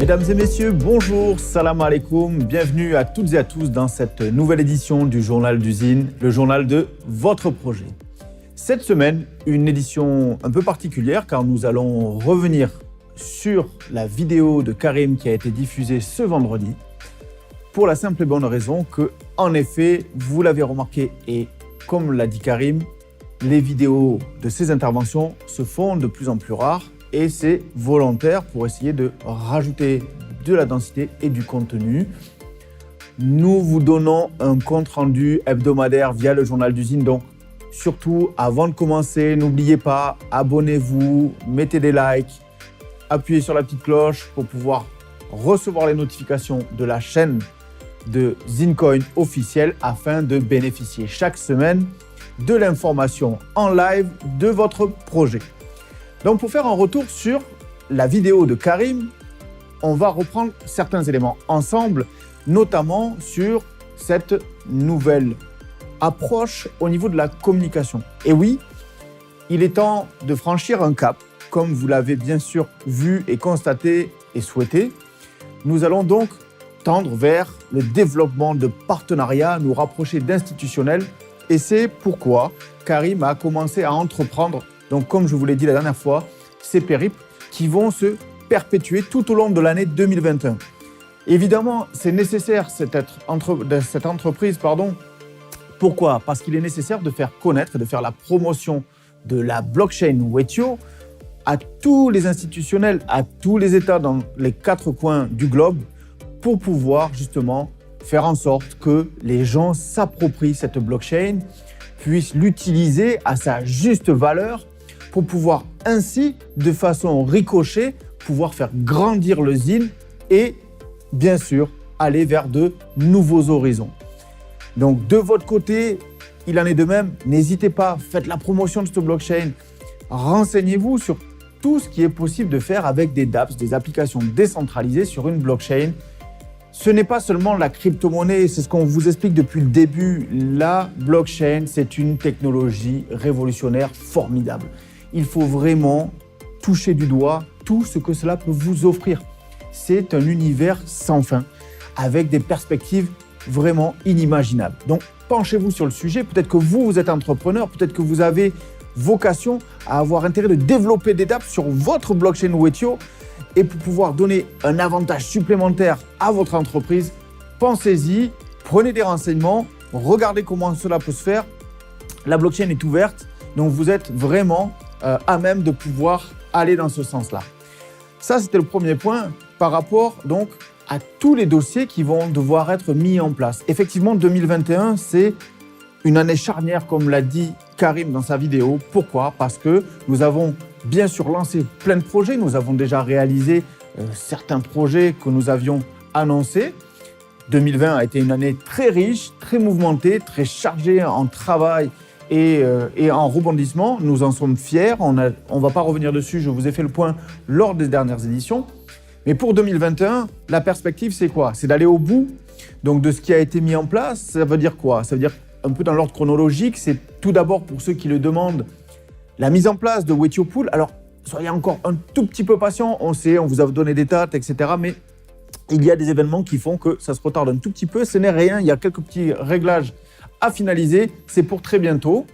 Mesdames et messieurs, bonjour, salam alaikum, bienvenue à toutes et à tous dans cette nouvelle édition du Journal d'usine, le journal de votre projet. Cette semaine, une édition un peu particulière car nous allons revenir sur la vidéo de Karim qui a été diffusée ce vendredi pour la simple et bonne raison que, en effet, vous l'avez remarqué et comme l'a dit Karim, les vidéos de ces interventions se font de plus en plus rares et c'est volontaire pour essayer de rajouter de la densité et du contenu. Nous vous donnons un compte-rendu hebdomadaire via le journal d'usine. Donc, surtout, avant de commencer, n'oubliez pas, abonnez-vous, mettez des likes, appuyez sur la petite cloche pour pouvoir recevoir les notifications de la chaîne de Zincoin officielle afin de bénéficier chaque semaine de l'information en live de votre projet. Donc, pour faire un retour sur la vidéo de Karim, on va reprendre certains éléments ensemble, notamment sur cette nouvelle approche au niveau de la communication. Et oui, il est temps de franchir un cap, comme vous l'avez bien sûr vu et constaté et souhaité. Nous allons donc tendre vers le développement de partenariats, nous rapprocher d'institutionnels. Et c'est pourquoi Karim a commencé à entreprendre, donc comme je vous l'ai dit la dernière fois, ces périples qui vont se perpétuer tout au long de l'année 2021. Évidemment, c'est nécessaire cette entreprise. Pourquoi ? Parce qu'il est nécessaire de faire connaître, de faire la promotion de la blockchain Wetio à tous les institutionnels, à tous les États dans les 4 coins du globe pour pouvoir justement faire en sorte que les gens s'approprient cette blockchain, puissent l'utiliser à sa juste valeur pour pouvoir ainsi, de façon ricochet, pouvoir faire grandir le ZIN et bien sûr aller vers de nouveaux horizons. Donc de votre côté, il en est de même, n'hésitez pas, faites la promotion de cette blockchain, renseignez-vous sur tout ce qui est possible de faire avec des dApps, des applications décentralisées sur une blockchain. Ce n'est pas seulement la crypto-monnaie, c'est ce qu'on vous explique depuis le début. La blockchain, c'est une technologie révolutionnaire formidable. Il faut vraiment toucher du doigt tout ce que cela peut vous offrir. C'est un univers sans fin, avec des perspectives vraiment inimaginables. Donc, penchez-vous sur le sujet. Peut-être que vous êtes entrepreneur, peut-être que vous avez vocation à avoir intérêt de développer des dApps sur votre blockchain Wetio. Et pour pouvoir donner un avantage supplémentaire à votre entreprise, pensez-y, prenez des renseignements, regardez comment cela peut se faire. La blockchain est ouverte, donc vous êtes vraiment à même de pouvoir aller dans ce sens-là. Ça, c'était le premier point par rapport donc à tous les dossiers qui vont devoir être mis en place. Effectivement, 2021, c'est une année charnière, comme l'a dit Karim dans sa vidéo. Pourquoi ? Parce que nous avons bien sûr lancé plein de projets. Nous avons déjà réalisé certains projets que nous avions annoncés. 2020 a été une année très riche, très mouvementée, très chargée en travail et en rebondissement. Nous en sommes fiers. On ne va pas revenir dessus. Je vous ai fait le point lors des dernières éditions. Mais pour 2021, la perspective, c'est quoi ? C'est d'aller au bout donc, de ce qui a été mis en place. Ça veut dire quoi ? Ça veut dire un peu dans l'ordre chronologique, c'est tout d'abord pour ceux qui le demandent, la mise en place de Wetio Pool. Alors, soyez encore un tout petit peu patient, on sait, on vous a donné des dates, etc. Mais il y a des événements qui font que ça se retarde un tout petit peu. Ce n'est rien, il y a quelques petits réglages à finaliser. C'est pour très bientôt.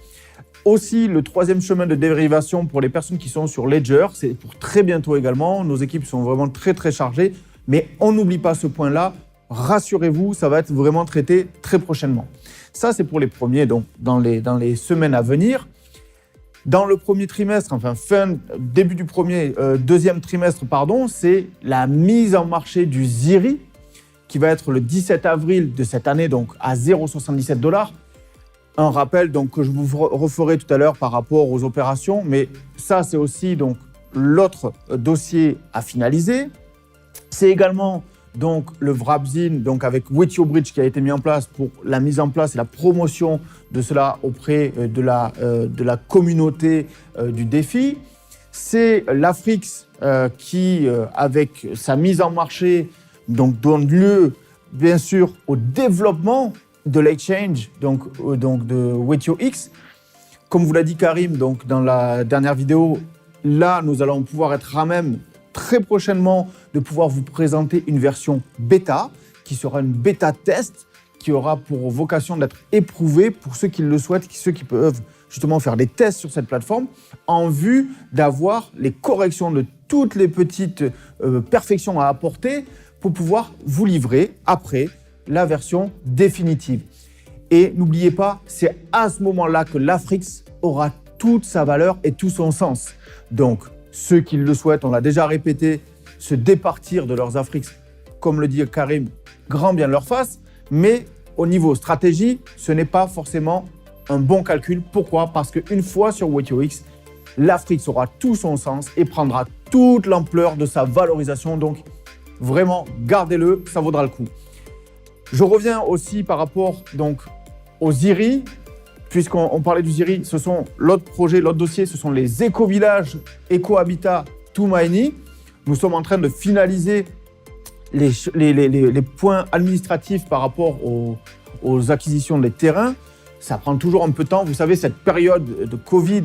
Aussi, le troisième chemin de dérivation pour les personnes qui sont sur Ledger, c'est pour très bientôt également. Nos équipes sont vraiment très, très chargées. Mais on n'oublie pas ce point-là. Rassurez-vous, ça va être vraiment traité très prochainement. Ça, c'est pour les premiers, donc dans les semaines à venir. Dans le premier trimestre, début du deuxième trimestre, c'est la mise en marché du ZIRI qui va être le 17 avril de cette année, donc à 0,77 $. Un rappel donc, que je vous referai tout à l'heure par rapport aux opérations, mais ça, c'est aussi donc, l'autre dossier à finaliser. C'est également donc, le Wrapzin, donc avec Wetio Bridge qui a été mis en place pour la mise en place et la promotion de cela auprès de la communauté du défi. C'est l'Afrix qui, avec sa mise en marché, donc, donne lieu bien sûr au développement de l'exchange, donc de Wetio X. Comme vous l'a dit Karim donc, dans la dernière vidéo, là, nous allons pouvoir être à même très prochainement de pouvoir vous présenter une version bêta, qui sera une bêta test, qui aura pour vocation d'être éprouvée pour ceux qui le souhaitent, ceux qui peuvent justement faire des tests sur cette plateforme, en vue d'avoir les corrections de toutes les petites perfections à apporter pour pouvoir vous livrer après la version définitive. Et n'oubliez pas, c'est à ce moment-là que l'Afrix aura toute sa valeur et tout son sens. Donc, ceux qui le souhaitent, on l'a déjà répété, se départir de leurs Afrix, comme le dit Karim, grand bien leur face, mais au niveau stratégie, ce n'est pas forcément un bon calcul. Pourquoi ? Parce qu'une fois sur WaitioX, l'Afrix aura tout son sens et prendra toute l'ampleur de sa valorisation. Donc, vraiment, gardez-le, ça vaudra le coup. Je reviens aussi par rapport donc, aux ZIRI. Puisqu'on parlait du ZIRI, ce sont l'autre projet, l'autre dossier, ce sont les éco-villages, éco-habitat Tumaini. Nous sommes en train de finaliser les points administratifs par rapport aux acquisitions des terrains. Ça prend toujours un peu de temps. Vous savez, cette période de Covid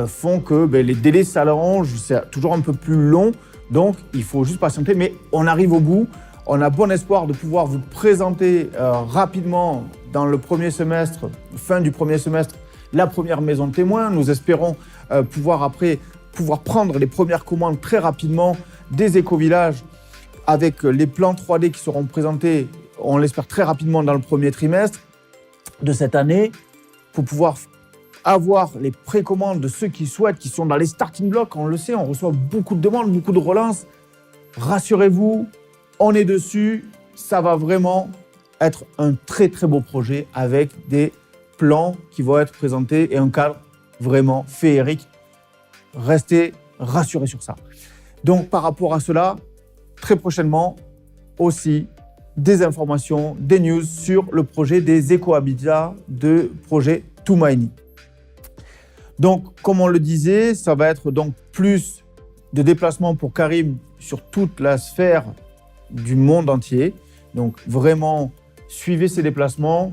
font que les délais s'allongent, c'est toujours un peu plus long. Donc, il faut juste patienter. Mais on arrive au bout. On a bon espoir de pouvoir vous présenter rapidement dans le premier semestre, fin du premier semestre, la première maison de témoins. Nous espérons pouvoir prendre les premières commandes très rapidement des éco-villages avec les plans 3D qui seront présentés, on l'espère très rapidement dans le premier trimestre de cette année, pour pouvoir avoir les précommandes de ceux qui souhaitent, qui sont dans les starting blocks. On le sait, on reçoit beaucoup de demandes, beaucoup de relances. Rassurez-vous, on est dessus, ça va vraiment être un très très beau projet avec des plans qui vont être présentés et un cadre vraiment féerique. Restez rassurés sur ça. Donc par rapport à cela, très prochainement aussi des informations, des news sur le projet des éco-habitats de projet Tumaini. Donc comme on le disait, ça va être donc plus de déplacements pour Karim sur toute la sphère du monde entier. Donc vraiment, suivez ces déplacements.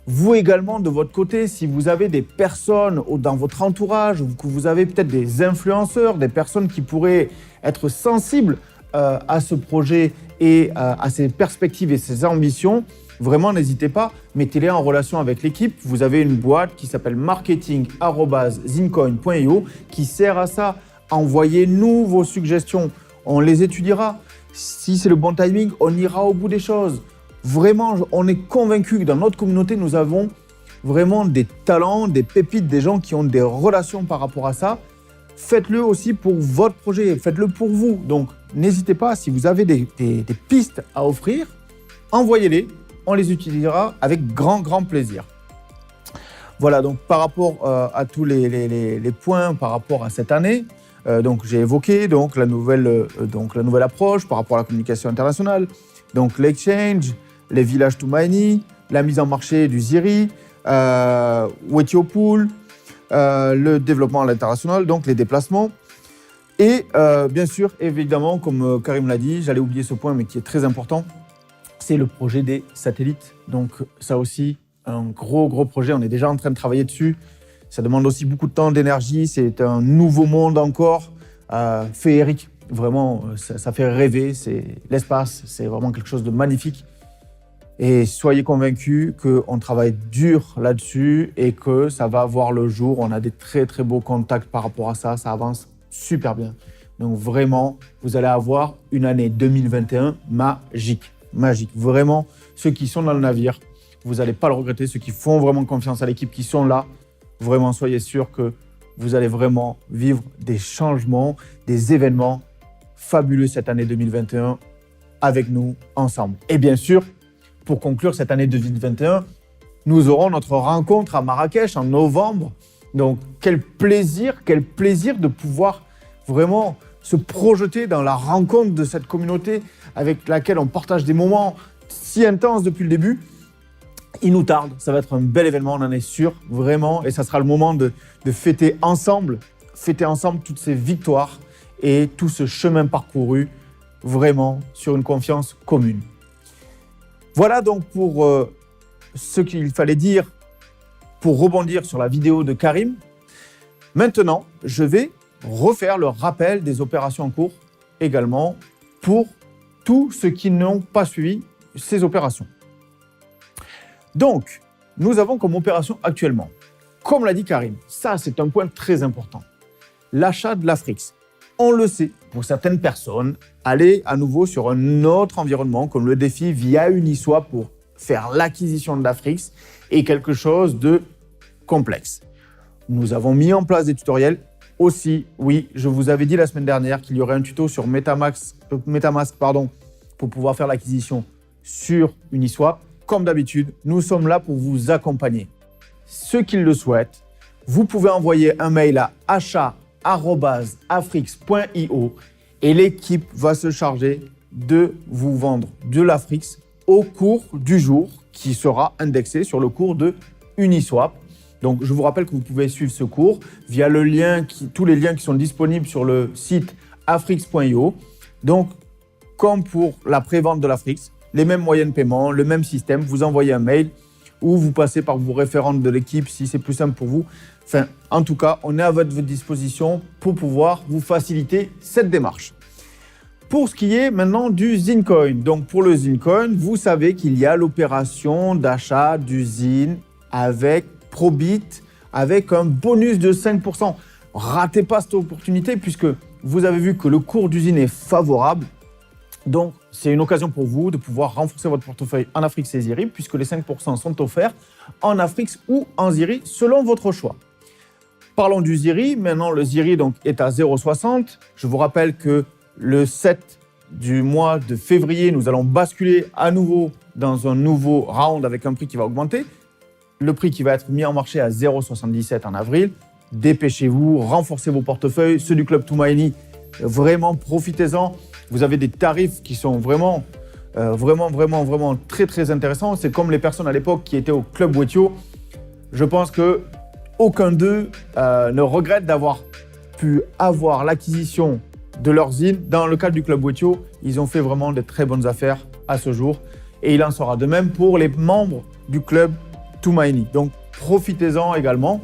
Vous également, de votre côté, si vous avez des personnes dans votre entourage, ou que vous avez peut-être des influenceurs, des personnes qui pourraient être sensibles à ce projet et à ses perspectives et ses ambitions, vraiment n'hésitez pas, mettez-les en relation avec l'équipe. Vous avez une boîte qui s'appelle marketing@zincoin.io qui sert à ça. Envoyez-nous vos suggestions, on les étudiera. Si c'est le bon timing, on ira au bout des choses. Vraiment, on est convaincu que dans notre communauté, nous avons vraiment des talents, des pépites, des gens qui ont des relations par rapport à ça. Faites-le aussi pour votre projet, faites-le pour vous. Donc, n'hésitez pas, si vous avez des pistes à offrir, envoyez-les, on les utilisera avec grand plaisir. Voilà, donc par rapport à tous les points par rapport à cette année, donc j'ai évoqué donc, la nouvelle approche par rapport à la communication internationale, donc l'exchange, les villages Tumaini, la mise en marché du ZIRI, Waitiopool, le développement à l'international, donc les déplacements. Et bien sûr, évidemment, comme Karim l'a dit, j'allais oublier ce point, mais qui est très important, c'est le projet des satellites. Donc ça aussi, un gros projet, on est déjà en train de travailler dessus. Ça demande aussi beaucoup de temps, d'énergie, c'est un nouveau monde encore, féerique. Vraiment, ça fait rêver, c'est l'espace, c'est vraiment quelque chose de magnifique. Et soyez convaincus qu'on travaille dur là-dessus et que ça va voir le jour. On a des très beaux contacts par rapport à ça, ça avance super bien. Donc vraiment, vous allez avoir une année 2021 magique. Vraiment, ceux qui sont dans le navire, vous n'allez pas le regretter. Ceux qui font vraiment confiance à l'équipe, qui sont là, vraiment soyez sûrs que vous allez vraiment vivre des changements, des événements fabuleux cette année 2021 avec nous ensemble. Et bien sûr, pour conclure cette année 2021, nous aurons notre rencontre à Marrakech en novembre. Donc, quel plaisir de pouvoir vraiment se projeter dans la rencontre de cette communauté avec laquelle on partage des moments si intenses depuis le début. Il nous tarde, ça va être un bel événement, on en est sûr, vraiment. Et ça sera le moment de fêter ensemble toutes ces victoires et tout ce chemin parcouru, vraiment sur une confiance commune. Voilà donc pour ce qu'il fallait dire pour rebondir sur la vidéo de Karim. Maintenant, je vais refaire le rappel des opérations en cours également pour tous ceux qui n'ont pas suivi ces opérations. Donc, nous avons comme opération actuellement, comme l'a dit Karim, ça c'est un point très important, l'achat de l'Afrix. On le sait, pour certaines personnes, aller à nouveau sur un autre environnement comme le défi via Uniswap pour faire l'acquisition de l'Afrix est quelque chose de complexe. Nous avons mis en place des tutoriels. Aussi, oui, je vous avais dit la semaine dernière qu'il y aurait un tuto sur Metamask pour pouvoir faire l'acquisition sur Uniswap. Comme d'habitude, nous sommes là pour vous accompagner. Ceux qui le souhaitent, vous pouvez envoyer un mail à achat@afrix.io et l'équipe va se charger de vous vendre de l'Afrix au cours du jour qui sera indexé sur le cours de Uniswap. Donc, je vous rappelle que vous pouvez suivre ce cours via tous les liens qui sont disponibles sur le site afrix.io. Donc, comme pour la prévente de l'Afrix, les mêmes moyens de paiement, le même système, vous envoyez un mail ou vous passez par vos référentes de l'équipe si c'est plus simple pour vous. Enfin, en tout cas, on est à votre disposition pour pouvoir vous faciliter cette démarche. Pour ce qui est maintenant du Zincoin, donc pour le Zincoin, vous savez qu'il y a l'opération d'achat du Zin avec Probit, avec un bonus de 5%. Ratez pas cette opportunité puisque vous avez vu que le cours du Zin est favorable. Donc, c'est une occasion pour vous de pouvoir renforcer votre portefeuille en Afrix et Ziri puisque les 5% sont offerts en Afrix ou en Ziri selon votre choix. Parlons du Ziri. Maintenant, le Ziri donc, est à 0,60. Je vous rappelle que le 7 du mois de février, nous allons basculer à nouveau dans un nouveau round avec un prix qui va augmenter. Le prix qui va être mis en marché à 0,77 en avril. Dépêchez-vous, renforcez vos portefeuilles. Ceux du Club Toumaïni, vraiment profitez-en. Vous avez des tarifs qui sont vraiment très, très intéressants. C'est comme les personnes à l'époque qui étaient au Club Wetio. Je pense qu'aucun d'eux ne regrette d'avoir pu avoir l'acquisition de leur ZIN. Dans le cadre du Club Wetio, ils ont fait vraiment de très bonnes affaires à ce jour. Et il en sera de même pour les membres du Club Toumaïni. Donc, profitez-en également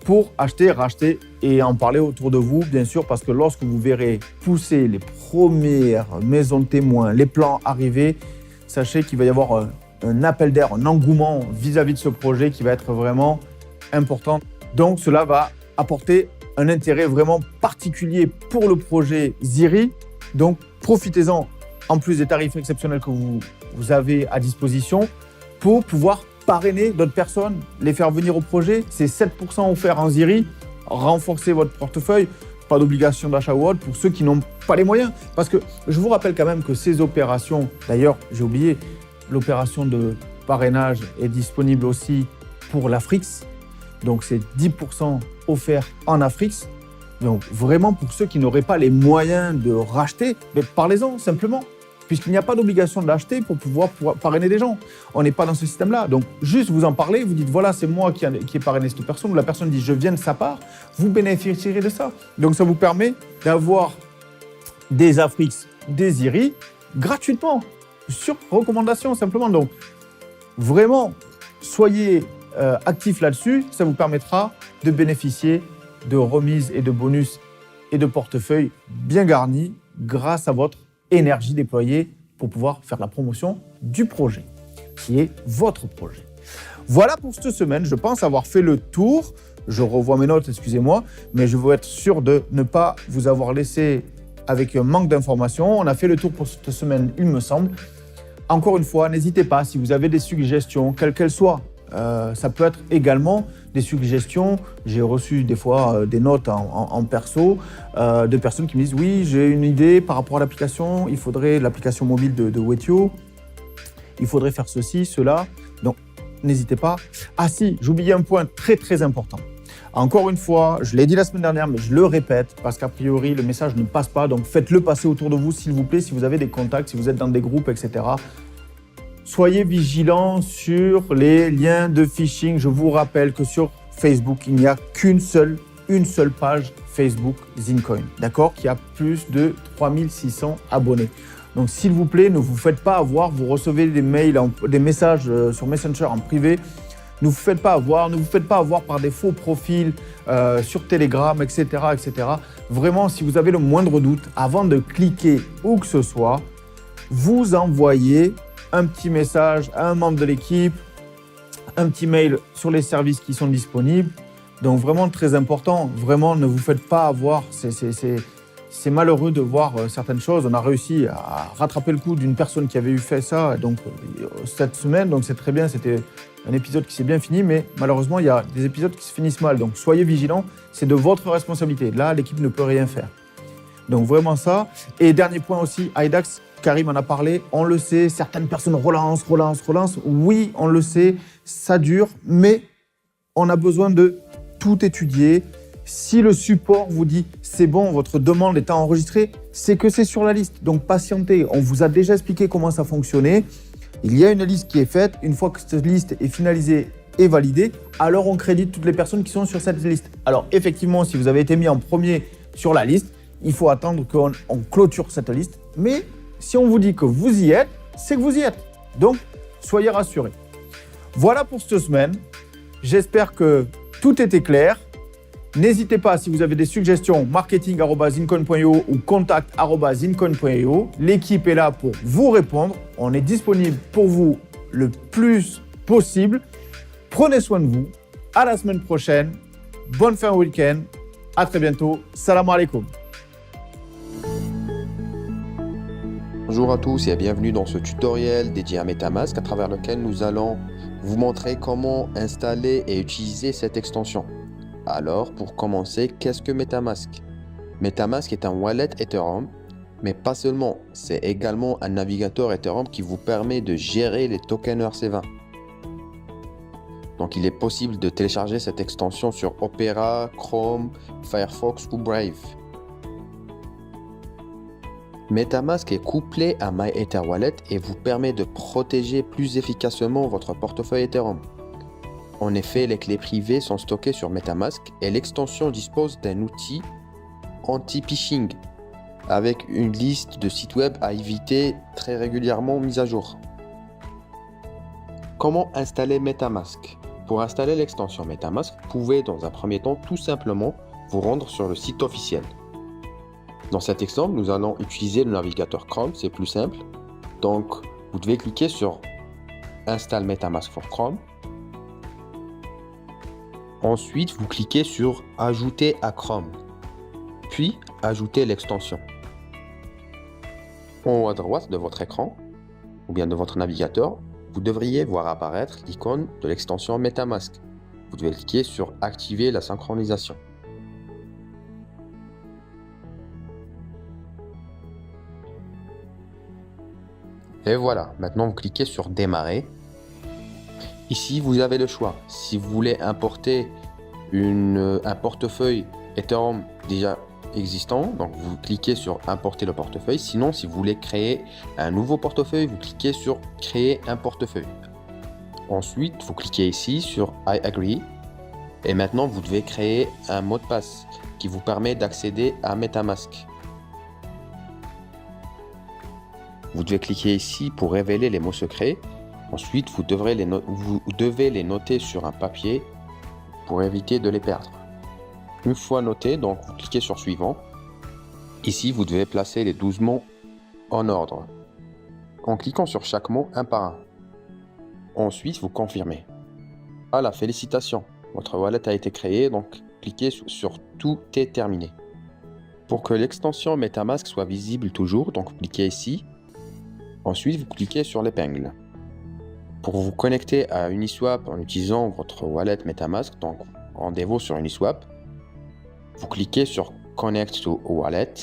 pour acheter, racheter et en parler autour de vous, bien sûr, parce que lorsque vous verrez pousser les premières maisons de témoins, les plans arriver, sachez qu'il va y avoir un appel d'air, un engouement vis-à-vis de ce projet qui va être vraiment important. Donc, cela va apporter un intérêt vraiment particulier pour le projet Ziri. Donc, profitez-en, en plus des tarifs exceptionnels que vous avez à disposition, pour pouvoir parrainer d'autres personnes, les faire venir au projet. C'est 7% offert en Ziri. Renforcez votre portefeuille. Pas d'obligation d'achat ou autre pour ceux qui n'ont pas les moyens. Parce que je vous rappelle quand même que ces opérations, d'ailleurs, j'ai oublié, l'opération de parrainage est disponible aussi pour l'Afrix. Donc, c'est 10% offert en Afrix. Donc, vraiment, pour ceux qui n'auraient pas les moyens de racheter, mais parlez-en simplement. Puisqu'il n'y a pas d'obligation de l'acheter pour pouvoir parrainer des gens. On n'est pas dans ce système-là. Donc, juste vous en parlez, vous dites, voilà, c'est moi qui ai parrainé cette personne, ou la personne dit, je viens de sa part, vous bénéficierez de ça. Donc, ça vous permet d'avoir des Afrix, des Ziri, gratuitement, sur recommandation, simplement. Donc, vraiment, soyez actifs là-dessus. Ça vous permettra de bénéficier de remises et de bonus et de portefeuilles bien garnis grâce à votre énergie déployée pour pouvoir faire la promotion du projet, qui est votre projet. Voilà pour cette semaine. Je pense avoir fait le tour. Je revois mes notes, excusez-moi, mais je veux être sûr de ne pas vous avoir laissé avec un manque d'informations. On a fait le tour pour cette semaine, il me semble. Encore une fois, n'hésitez pas, si vous avez des suggestions, quelles qu'elles soient. Ça peut être également des suggestions. J'ai reçu des fois des notes en perso de personnes qui me disent « Oui, j'ai une idée par rapport à l'application. Il faudrait l'application mobile de Wetio. Il faudrait faire ceci, cela. » Donc, n'hésitez pas. Ah si, j'oubliais un point très, très important. Encore une fois, je l'ai dit la semaine dernière, mais je le répète parce qu'a priori, le message ne passe pas. Donc, faites-le passer autour de vous, s'il vous plaît, si vous avez des contacts, si vous êtes dans des groupes, etc. Soyez vigilants sur les liens de phishing. Je vous rappelle que sur Facebook, il n'y a une seule page Facebook Zincoin, d'accord, qui a plus de 3600 abonnés. Donc, s'il vous plaît, ne vous faites pas avoir. Vous recevez des mails, des messages sur Messenger en privé Ne vous faites pas avoir par des faux profils sur Telegram, etc., etc. Vraiment, si vous avez le moindre doute, avant de cliquer où que ce soit, vous envoyez un petit message à un membre de l'équipe, un petit mail sur les services qui sont disponibles. Donc vraiment très important, vraiment ne vous faites pas avoir. C'est malheureux de voir certaines choses. On a réussi à rattraper le coup d'une personne qui avait fait ça donc, cette semaine, donc c'est très bien, c'était un épisode qui s'est bien fini, mais malheureusement il y a des épisodes qui se finissent mal. Donc soyez vigilants, c'est de votre responsabilité. Là, l'équipe ne peut rien faire. Donc vraiment ça. Et dernier point aussi, IDAX, Karim en a parlé, on le sait, certaines personnes relancent. Oui, on le sait, ça dure, mais on a besoin de tout étudier. Si le support vous dit c'est bon, votre demande est enregistrée, c'est que c'est sur la liste. Donc patientez, on vous a déjà expliqué comment ça fonctionnait. Il y a une liste qui est faite. Une fois que cette liste est finalisée et validée, alors on crédite toutes les personnes qui sont sur cette liste. Alors effectivement, si vous avez été mis en premier sur la liste, il faut attendre qu'on clôture cette liste. Mais si on vous dit que vous y êtes, c'est que vous y êtes. Donc, soyez rassurés. Voilà pour cette semaine. J'espère que tout était clair. N'hésitez pas, si vous avez des suggestions, marketing@zincoin.io ou contact@zincoin.io. L'équipe est là pour vous répondre. On est disponible pour vous le plus possible. Prenez soin de vous. À la semaine prochaine. Bonne fin de week-end. À très bientôt. Salam alaikum. Bonjour à tous et bienvenue dans ce tutoriel dédié à MetaMask à travers lequel nous allons vous montrer comment installer et utiliser cette extension. Alors, pour commencer, qu'est-ce que MetaMask? MetaMask est un wallet Ethereum, mais pas seulement, c'est également un navigateur Ethereum qui vous permet de gérer les tokens ERC20. Donc, il est possible de télécharger cette extension sur Opera, Chrome, Firefox ou Brave. MetaMask est couplé à MyEtherWallet et vous permet de protéger plus efficacement votre portefeuille Ethereum. En effet, les clés privées sont stockées sur MetaMask et l'extension dispose d'un outil anti-phishing avec une liste de sites web à éviter très régulièrement mise à jour. Comment installer MetaMask? Pour installer l'extension MetaMask, vous pouvez dans un premier temps tout simplement vous rendre sur le site officiel. Dans cet exemple, nous allons utiliser le navigateur Chrome, c'est plus simple. Donc, vous devez cliquer sur Install MetaMask for Chrome. Ensuite, vous cliquez sur Ajouter à Chrome, puis Ajouter l'extension. En haut à droite de votre écran, ou bien de votre navigateur, vous devriez voir apparaître l'icône de l'extension MetaMask. Vous devez cliquer sur Activer la synchronisation. Et voilà, maintenant vous cliquez sur Démarrer. Ici, vous avez le choix. Si vous voulez importer un portefeuille Ethereum déjà existant, donc vous cliquez sur Importer le portefeuille. Sinon, si vous voulez créer un nouveau portefeuille, vous cliquez sur Créer un portefeuille. Ensuite, vous cliquez ici sur I agree. Et maintenant, vous devez créer un mot de passe qui vous permet d'accéder à MetaMask. Vous devez cliquer ici pour révéler les mots secrets. Ensuite, vous devez les noter sur un papier pour éviter de les perdre. Une fois noté, donc vous cliquez sur Suivant. Ici, vous devez placer les 12 mots en ordre, en cliquant sur chaque mot un par un. Ensuite, vous confirmez. Voilà, félicitations, votre wallet a été créé, donc cliquez sur Tout est terminé. Pour que l'extension MetaMask soit visible toujours, donc vous cliquez ici. Ensuite, vous cliquez sur l'épingle. Pour vous connecter à Uniswap en utilisant votre wallet MetaMask, donc rendez-vous sur Uniswap, vous cliquez sur Connect to Wallet.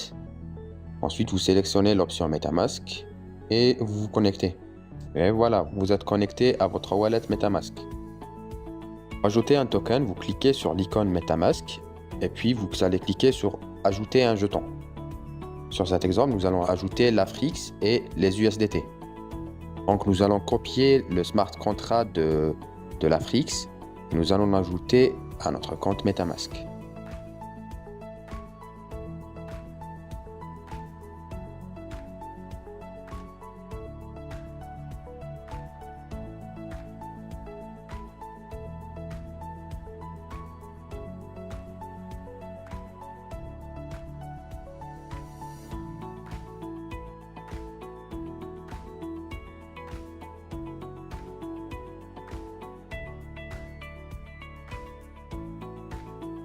Ensuite, vous sélectionnez l'option MetaMask et vous vous connectez. Et voilà, vous êtes connecté à votre wallet MetaMask. Pour ajouter un token, vous cliquez sur l'icône MetaMask et puis vous allez cliquer sur Ajouter un jeton. Sur cet exemple, nous allons ajouter l'Afrix et les USDT. Donc nous allons copier le smart contract de l'Afrix et nous allons l'ajouter à notre compte MetaMask.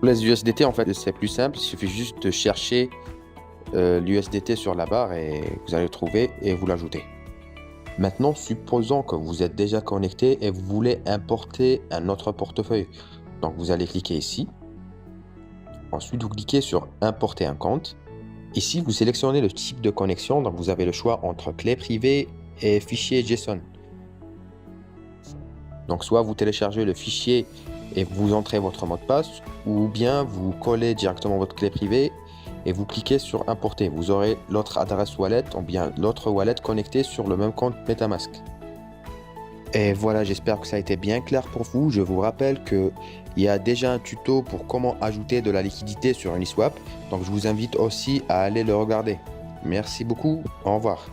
Pour les USDT, en fait, c'est plus simple. Il suffit juste de chercher l'USDT sur la barre et vous allez le trouver et vous l'ajoutez. Maintenant, supposons que vous êtes déjà connecté et vous voulez importer un autre portefeuille. Donc, vous allez cliquer ici. Ensuite, vous cliquez sur Importer un compte. Ici, vous sélectionnez le type de connexion. Donc, vous avez le choix entre clé privée et fichier JSON. Donc, soit vous téléchargez le fichier et vous entrez votre mot de passe, ou bien vous collez directement votre clé privée et vous cliquez sur Importer. Vous aurez l'autre adresse wallet ou bien l'autre wallet connecté sur le même compte MetaMask. Et voilà, j'espère que ça a été bien clair pour vous. Je vous rappelle qu'il y a déjà un tuto pour comment ajouter de la liquidité sur Uniswap. Donc je vous invite aussi à aller le regarder. Merci beaucoup, au revoir.